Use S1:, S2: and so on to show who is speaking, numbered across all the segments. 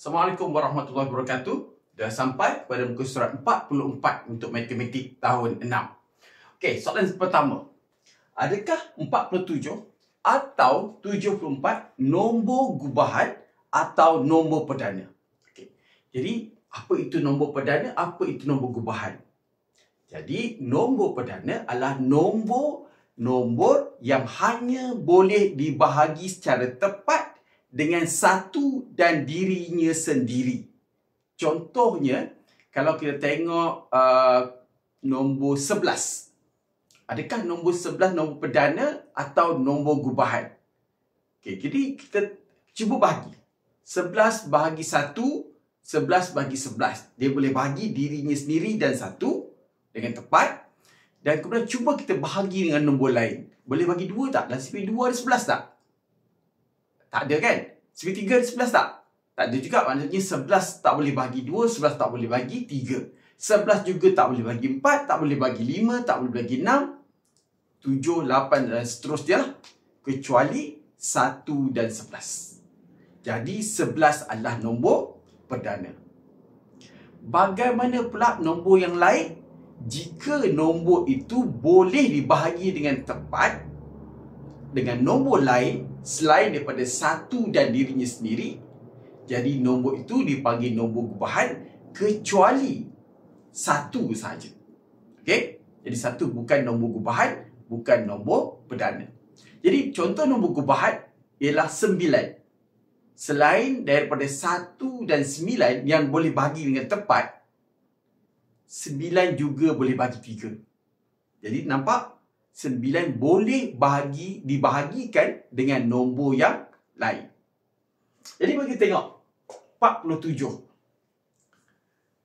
S1: Assalamualaikum warahmatullahi wabarakatuh. Dah sampai pada muka surat 44 untuk matematik tahun 6. Okey, soalan pertama. Adakah 47 atau 74 nombor gubahan atau nombor perdana? Okey. Jadi, apa itu nombor perdana? Apa itu nombor gubahan? Jadi, nombor perdana adalah nombor yang hanya boleh dibahagi secara tepat dengan satu dan dirinya sendiri. Contohnya, kalau kita tengok nombor 11. Adakah nombor 11 nombor perdana atau nombor gubahan? Okay, jadi kita cuba bahagi. 11 bahagi 1, 11 bahagi 11. Dia boleh bahagi dirinya sendiri dan 1 dengan tepat. Dan kemudian cuba kita bahagi dengan nombor lain. Boleh bagi 2 tak? Dalam sifir 2 ada 11 tak? Tak ada kan? Sifir 3 ada 11 tak? Tak ada juga. Maksudnya 11 tak boleh bagi 2, 11 tak boleh bagi 3. 11 juga tak boleh bagi 4, tak boleh bagi 5, tak boleh bagi 6, 7, 8 dan seterusnya. Kecuali 1 dan 11. Jadi 11 adalah nombor perdana. Bagaimana pula nombor yang lain? Jika nombor itu boleh dibahagi dengan tepat dengan nombor lain selain daripada 1 dan dirinya sendiri, jadi nombor itu dipanggil nombor gubahan kecuali 1 sahaja. Okey? Jadi 1 bukan nombor gubahan, bukan nombor perdana. Jadi contoh nombor gubahan ialah 9. Selain daripada 1 dan 9 yang boleh bahagi dengan tepat, 9 juga boleh bagi 3. Jadi nampak? 9 boleh dibahagikan dengan nombor yang lain. Jadi bagi tengok 47.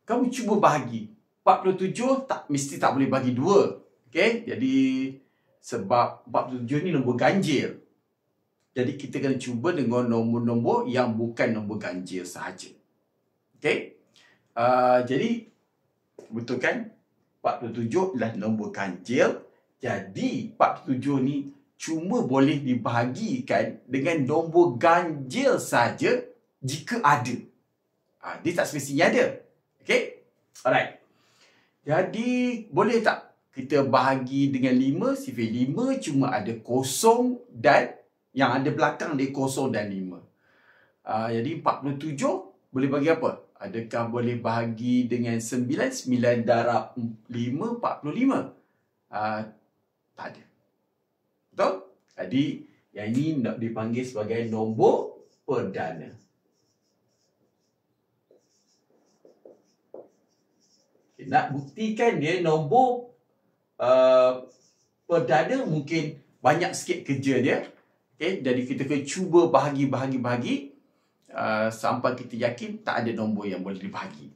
S1: Kamu cuba bahagi. 47 mesti tak boleh bagi 2. Okey? Jadi sebab 47 ni nombor ganjil. Jadi kita kena cuba dengan nombor-nombor yang bukan nombor ganjil sahaja. Okey? Jadi betul kan? 47 adalah nombor ganjil. Jadi 47 ni cuma boleh dibahagikan dengan nombor ganjil saja jika ada. Dia tak semestinya ada. Okey? Alright. Jadi boleh tak kita bahagi dengan 5? Sifir 5 cuma ada kosong dan yang ada belakang dia kosong dan 5. Jadi 47 boleh bagi apa? Adakah boleh bahagi dengan 9? 9 darab 5, 45. Tak ada. Betul? Jadi, yang ini nak dipanggil sebagai nombor perdana. Okay, nak buktikan dia nombor perdana mungkin banyak sikit kerja dia. Okay, jadi kita kena cuba bahagi sampai kita yakin tak ada nombor yang boleh dibahagi.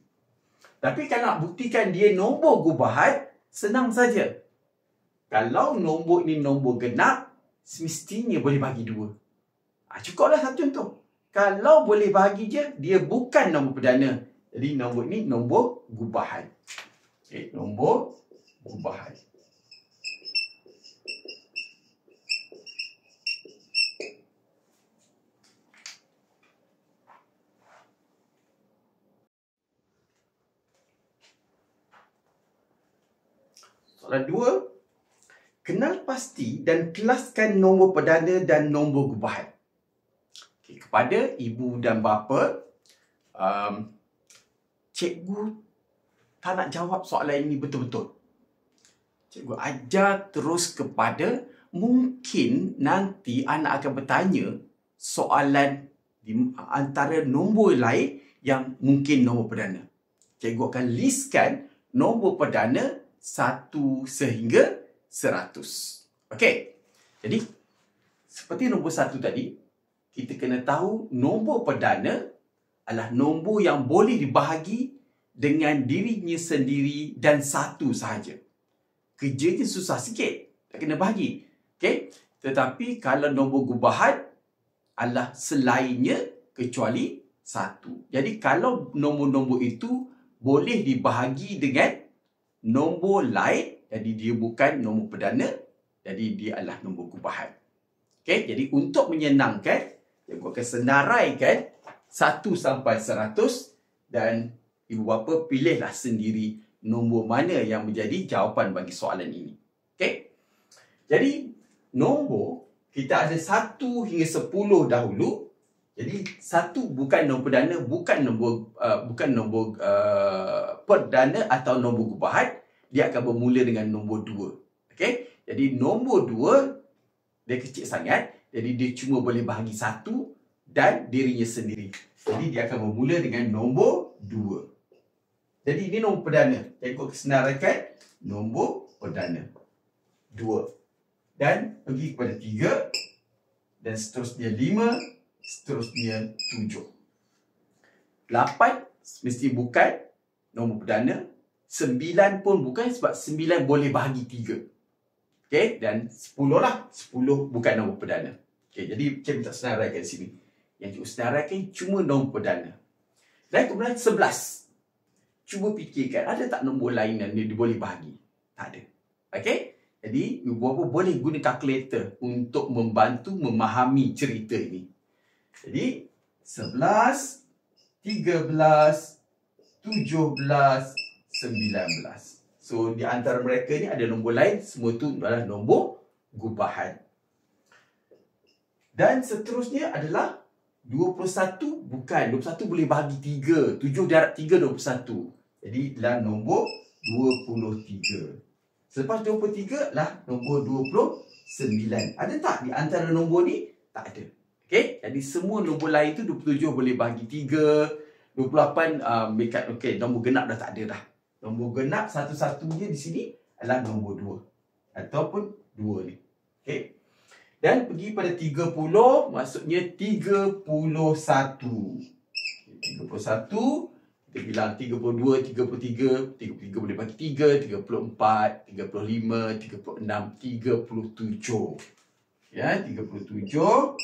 S1: Tapi kalau nak buktikan dia nombor gubahan, senang saja. Kalau nombor ini nombor genap, semestinya boleh bagi 2. Cukuplah satu contoh. Kalau boleh bahagi je, dia bukan nombor perdana. Jadi nombor ini nombor gubahan. Okay, nombor gubahan. Soalan 2. Kenal pasti dan kelaskan nombor perdana dan nombor gubahan. Okay, kepada ibu dan bapa, cikgu tak nak jawab soalan ini betul-betul. Cikgu ajar terus kepada mungkin nanti anak akan bertanya soalan di antara nombor lain yang mungkin nombor perdana. Cikgu akan listkan nombor perdana 1 sehingga 100. Okey. Jadi seperti nombor 1 tadi, kita kena tahu nombor perdana adalah nombor yang boleh dibahagi dengan dirinya sendiri dan 1 sahaja. Kerjanya susah sikit. Tak kena bahagi. Okey. Tetapi kalau nombor gubahan adalah selainnya kecuali 1. Jadi kalau nombor-nombor itu boleh dibahagi dengan nombor lain, jadi dia bukan nombor perdana, jadi dia adalah nombor gubahan. Okey, jadi untuk menyenangkan, cikgu akan senaraikan 1 sampai 100 dan ibu bapa pilihlah sendiri nombor mana yang menjadi jawapan bagi soalan ini. Okey. Jadi nombor kita ada 1 hingga 10 dahulu. Jadi 1 bukan nombor perdana, bukan nombor perdana atau nombor gubahan. Dia akan bermula dengan nombor 2. Okey. Jadi nombor 2 dia kecil sangat. Jadi dia cuma boleh bahagi 1 dan dirinya sendiri. Jadi dia akan bermula dengan nombor 2. Jadi ini nombor perdana. Jadi ikut kesenarakan nombor perdana 2. Dan pergi kepada 3. Dan seterusnya 5. Seterusnya 7. 8 mesti bukan nombor perdana. 9 pun bukan sebab 9 boleh bahagi 3. Okey, dan 10 lah. 10 bukan nombor perdana. Okey, jadi cikgu tak senaraikan sini. Yang cikgu senaraikan cuma nombor perdana. Dan kemudian 11. Cuba fikirkan, ada tak nombor lain yang dia boleh bahagi? Tak ada. Okey? Jadi, ibu bapa boleh guna kalkulator untuk membantu memahami cerita ini. Jadi, 11, 13, 17, 19. So, di antara mereka ni ada nombor lain. Semua tu adalah nombor gubahan. Dan seterusnya adalah 21 bukan. 21 boleh bahagi 3. 7 darab 3, 21. Jadi, adalah nombor 23. Selepas 23 lah nombor 29. Ada tak di antara nombor ni? Tak ada. Okey, jadi semua nombor lain tu 27 boleh bahagi 3. 28 okey, nombor genap dah tak ada dah. Nombor genap satu-satunya di sini adalah nombor 2 ataupun 2 ni. Okey. Dan pergi pada 30, maksudnya 31. 31, kita bilang 32, 33, 33 boleh bagi 3, 34, 35, 36, 37. Ya, 37.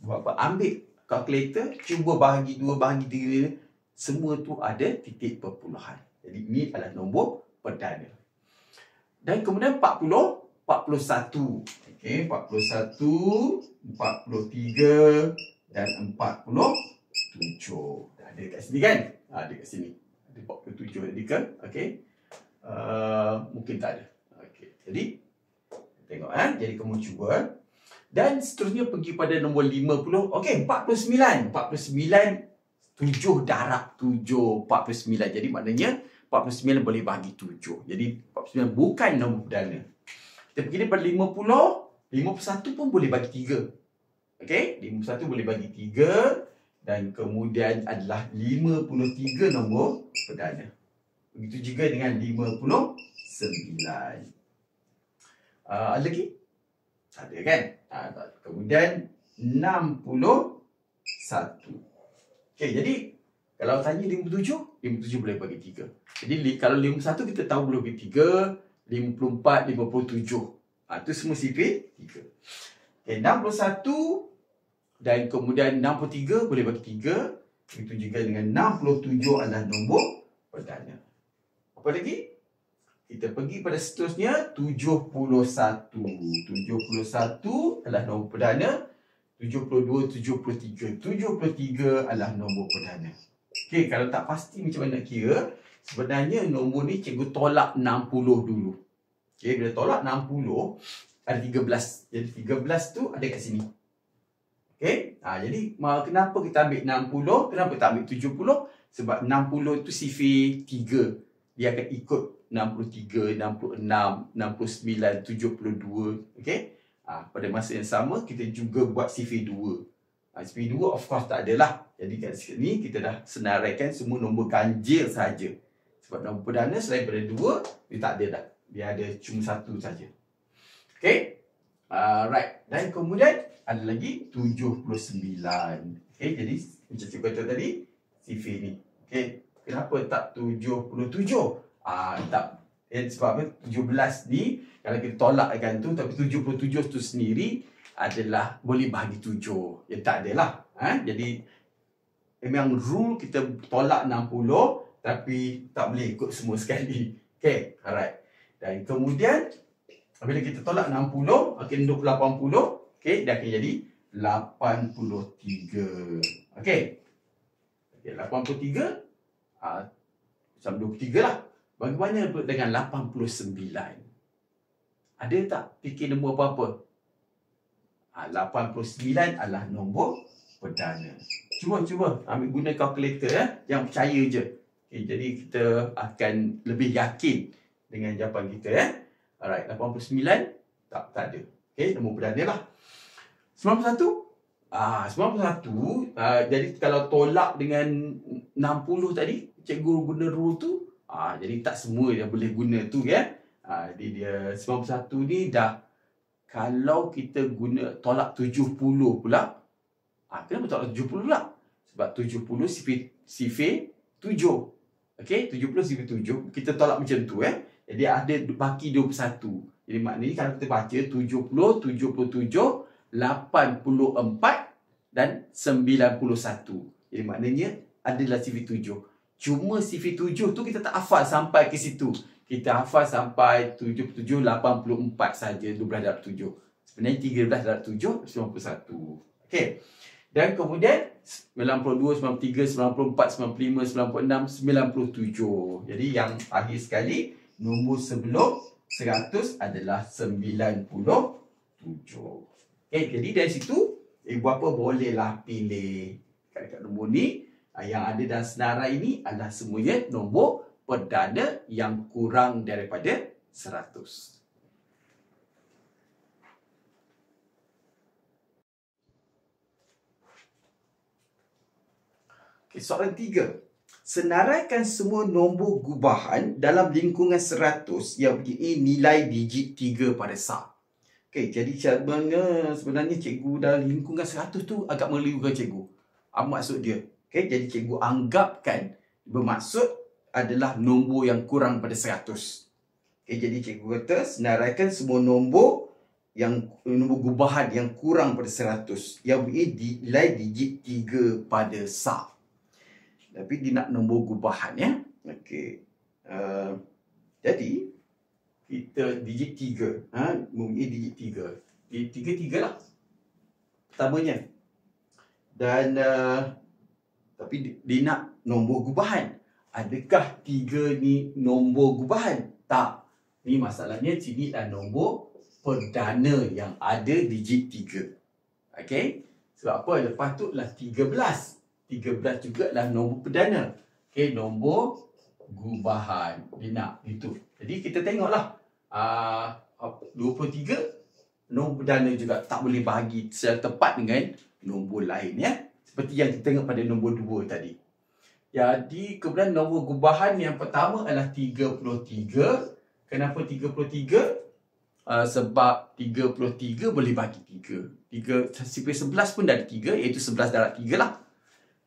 S1: Bapa ambil kalkulator, cuba bahagi 2, bahagi 3. Semua tu ada titik perpuluhan. Jadi ini adalah nombor perdana. Dan kemudian 40, 41. Okey, 41, 43 dan 47. Dah ada kat sini kan? Ada kat sini. Ada 47 tadi kan? Okey. Mungkin tak ada. Okey. Jadi tengok jadi kamu cuba. Dan seterusnya pergi pada nombor 50. Okey, 49. 49 7 darab 7, 49. Jadi maknanya 49 boleh bahagi 7. Jadi 49 bukan nombor perdana. Kita pergi pada 50. 51 pun boleh bagi 3. Okey, 51 boleh bagi 3. Dan kemudian adalah 53 nombor perdana. Begitu juga dengan 59. Ada lagi? Tak ada kan? Kemudian 61. Okey, jadi kalau tanya 57, 57 boleh bagi 3. Jadi kalau 51 kita tahu boleh bagi 3, 54, 57. Itu semua sifir 3. Okay, 61 dan kemudian 63 boleh bagi 3. Begitu juga dengan 67 adalah nombor perdana. Apa lagi? Kita pergi pada seterusnya 71. 71 adalah nombor perdana. 72, 73. 73 adalah nombor perdana. Okey, kalau tak pasti macam mana nak kira, sebenarnya nombor ni cikgu tolak 60 dulu. Okey, bila tolak 60 ada 13. Jadi 13 tu ada kat sini. Okey, jadi kenapa kita ambil 60? Kenapa tak ambil 70? Sebab 60 tu sifir 3. Dia akan ikut 63, 66, 69, 72. Okey. Pada masa yang sama kita juga buat sifir 2. Sifir 2 of course tak adalah. Jadi kat sini kita dah senaraikan semua nombor ganjil saja. Sebab nombor perdana selain daripada 2 dia tak ada dah. Dia ada cuma 1 saja. Okey. Right. Dan kemudian ada lagi 79. Okey, jadi macam cikgu kata tadi sifir ni. Okey. Kenapa tak 77? Tak. Sebab apa? 17 ni kalau kita tolakkan tu, tapi 77 tu sendiri adalah boleh bahagi 7. Ya tak adalah. Jadi memang rule kita tolak 60 tapi tak boleh ikut semua sekali. Okey, alright. Dan kemudian bila kita tolak 60 akan duduk 80. Okey, dia akan jadi 83. Okey. Okay, 83 macam 23 lah. Bagaimana dengan 89? Ada tak fikir nombor apa-apa? 89 adalah nombor perdana. Cuba ambil guna kalkulator yang percaya je. Okay, jadi kita akan lebih yakin dengan jawapan kita Alright, 89 tak ada. Okay, nombor perdana lah. 91 91 jadi kalau tolak dengan 60 tadi, cikgu guna rule tu, jadi tak semua dia boleh guna tu jadi dia 91 ni dah, kalau kita guna tolak 70 pula, kenapa tolak 70 pula? Sebab 70 sifir 7. Okey, 70 sifir 7, kita tolak macam tu Jadi ada baki 21. Jadi maknanya kalau kita baca 70, 77, 84 dan 91. Jadi maknanya adalah sifir 7. Cuma sifir 7 tu kita tak hafal sampai ke situ. Kita hafal sampai 77, 84 saja, 12 darab 7. Sebenarnya 13 darab 7, 91. Okey. Dan kemudian 92, 93, 94, 95, 96, 97. Jadi yang akhir sekali, nombor sebelum 100 adalah 97. Okey, jadi dari situ ibu bapa bolehlah pilih kat nombor ni. Yang ada dalam senarai ini adalah semuanya nombor perdana yang kurang daripada 100. Okay, soalan 3. Senaraikan semua nombor gubahan dalam lingkungan 100 yang mempunyai nilai digit 3 pada SAR. Okay, jadi sebenarnya cikgu dalam lingkungan 100 tu agak meliukan cikgu. Apa maksud dia? Okay, jadi cikgu anggapkan bermaksud adalah nombor yang kurang pada 100. Okay, jadi cikgu kata senaraikan semua nombor gubahan yang kurang pada 100 yang mempunyai nilai digit 3 pada SAR. Tapi dia nak nombor gubahan Okey. Jadi kita digit 3 mempunyai digit 3. Digit 3 lah pertamanya. Dan tapi dia nak nombor gubahan. Adakah 3 ni nombor gubahan? Tak. Ni masalahnya sini adalah nombor perdana yang ada digit 3. Okey. Sebab apa? Lepas tu adalah 13. 13 juga adalah nombor perdana. Okey, nombor gubahan. Dia nak itu. Jadi kita tengoklah. 23 nombor perdana juga, tak boleh bahagi secara tepat dengan nombor lain seperti yang kita tengok pada nombor 2 tadi. Jadi kemudian nombor gubahan yang pertama adalah 33. Kenapa 33? Sebab 33 boleh bagi 3. Sifir 11 pun dah ada 3, iaitu 11 darab 3 lah.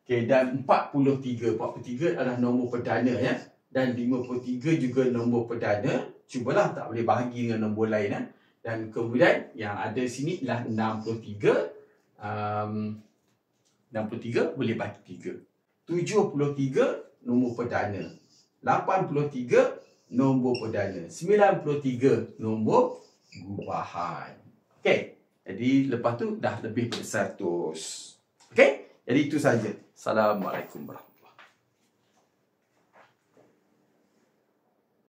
S1: Okay, dan 43 adalah nombor perdana dan 53 juga nombor perdana. Cubalah, tak boleh bahagi dengan nombor lain Dan kemudian yang ada sini ialah 63. 63 boleh bagi 3. 73 nombor perdana. 83 nombor perdana. 93 nombor gubahan. Okey. Jadi lepas tu dah lebih dari 100. Okey? Jadi itu saja. Assalamualaikum warahmatullahi wabarakatuh.